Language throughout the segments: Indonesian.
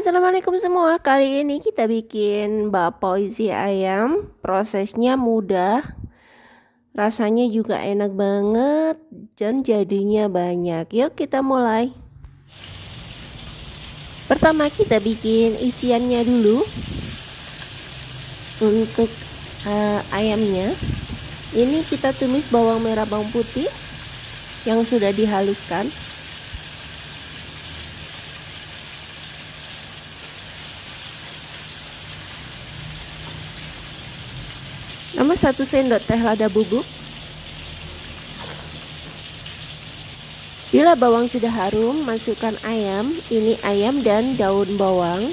Assalamualaikum semua. Kali ini kita bikin bakpao isi ayam. Prosesnya mudah, rasanya juga enak banget, dan jadinya banyak. Yuk kita mulai. Pertama kita bikin isiannya dulu. Untuk ayamnya, ini kita tumis bawang merah, bawang putih yang sudah dihaluskan. Tambah 1 sendok teh lada bubuk. Bila bawang sudah harum, masukkan ayam. Ini ayam dan daun bawang.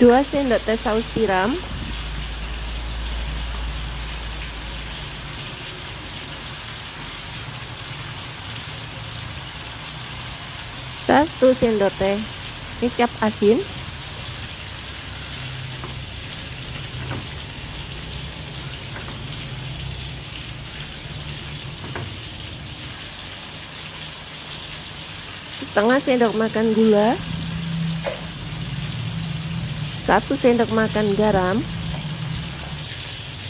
Dua sendok teh saus tiram. Satu sendok teh kecap asin. Setengah sendok makan gula. 1 sendok makan garam,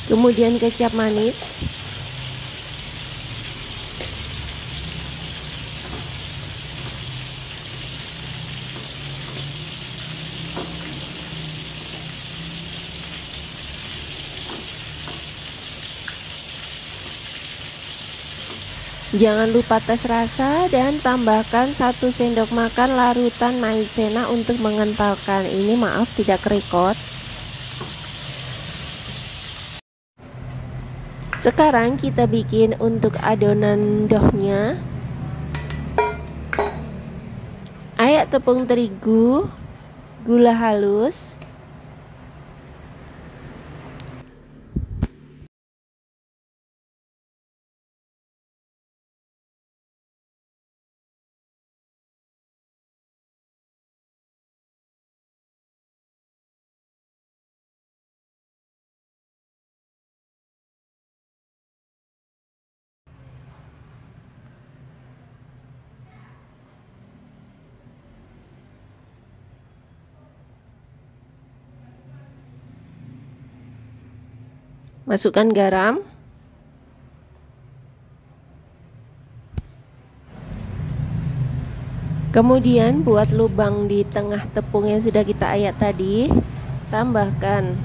kemudian kecap manis, jangan lupa tes rasa, dan tambahkan 1 sendok makan larutan maizena untuk mengentalkan. Ini maaf tidak kerekot. Sekarang kita bikin untuk adonan dohnya. Ayak tepung terigu, gula halus, masukkan garam, kemudian buat lubang di tengah tepung yang sudah kita ayak tadi. Tambahkan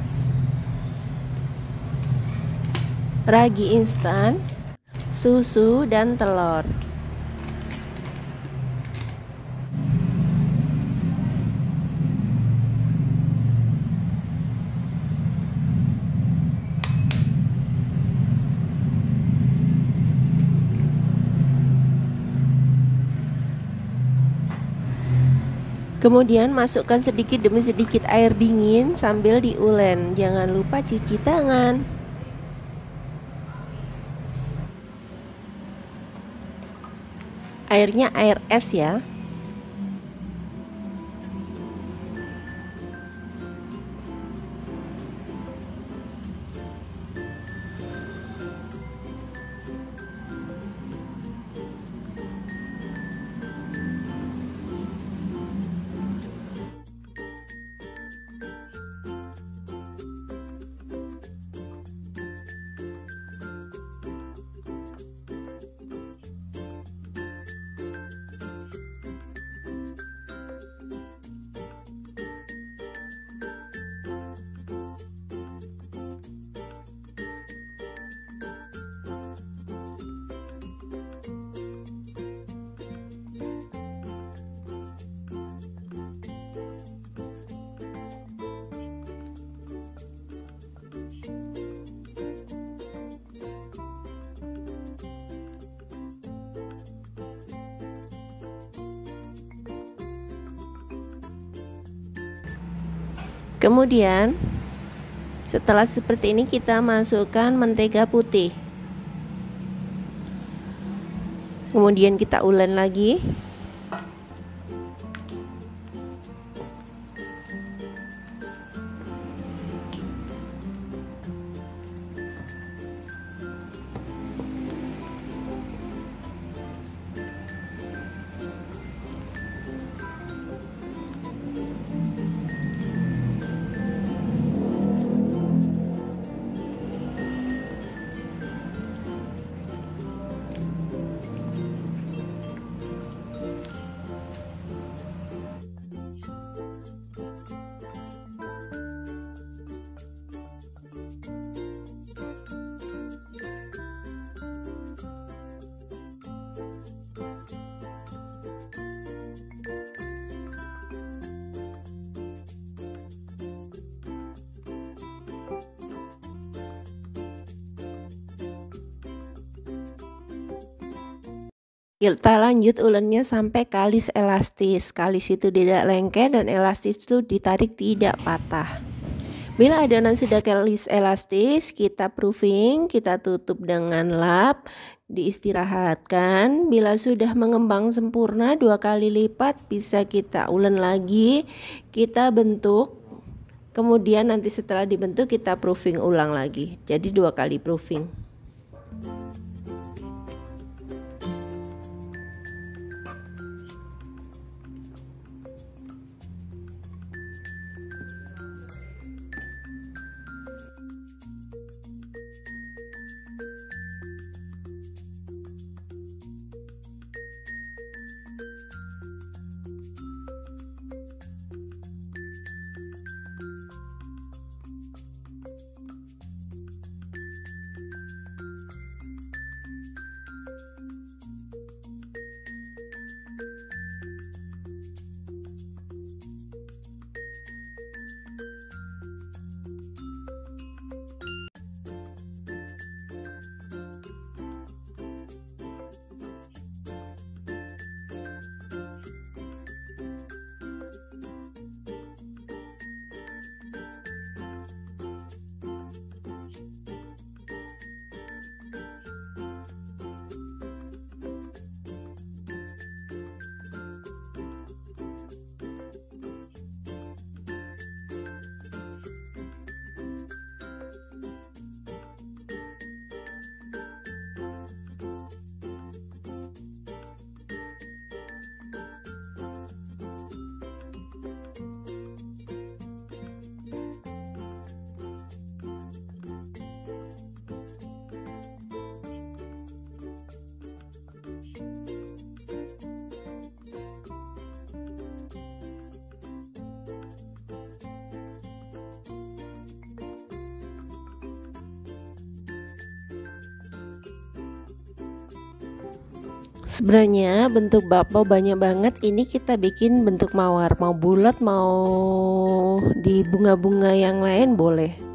ragi instan, susu, dan telur. Kemudian masukkan sedikit demi sedikit air dingin sambil diulen. Jangan lupa cuci tangan. Airnya air es ya. Kemudian setelah seperti ini kita masukkan mentega putih. Kemudian kita ulen lagi. Kita lanjut ulennya sampai kalis elastis. Kalis itu tidak lengket dan elastis itu ditarik tidak patah. Bila adonan sudah kalis elastis, kita proofing, kita tutup dengan lap, diistirahatkan. Bila sudah mengembang sempurna 2 kali lipat, bisa kita ulen lagi, kita bentuk. Kemudian nanti setelah dibentuk kita proofing ulang lagi. Jadi 2 kali proofing. Sebenarnya bentuk bakpao banyak banget. Ini kita bikin bentuk mawar, mau bulat mau di bunga-bunga yang lain boleh.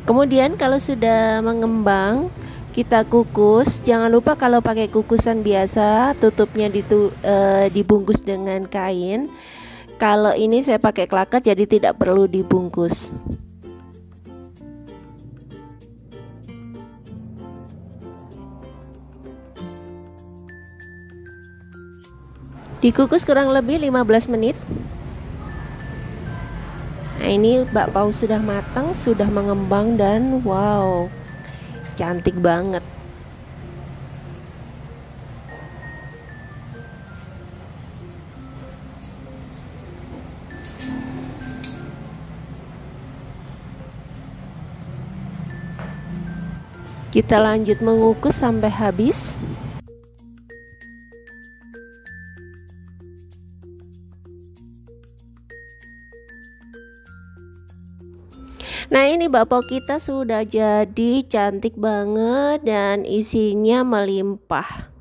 Kemudian kalau sudah mengembang kita kukus. Jangan lupa kalau pakai kukusan biasa tutupnya dibungkus dengan kain. Kalau ini saya pakai klaket jadi tidak perlu dibungkus. Dikukus kurang lebih 15 menit. Nah, ini bakpao sudah matang, sudah mengembang dan wow, cantik banget. Kita lanjut mengukus sampai habis. Nah, ini bakpao kita sudah jadi cantik banget dan isinya melimpah.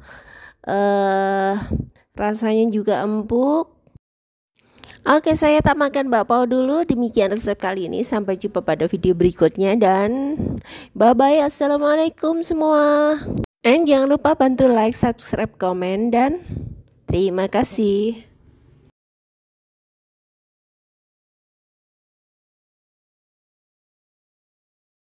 Rasanya juga empuk. Oke, saya tamatkan bakpao dulu. Demikian resep kali ini. Sampai jumpa pada video berikutnya dan bye bye. Assalamualaikum semua. And jangan lupa bantu like, subscribe, komen dan terima kasih.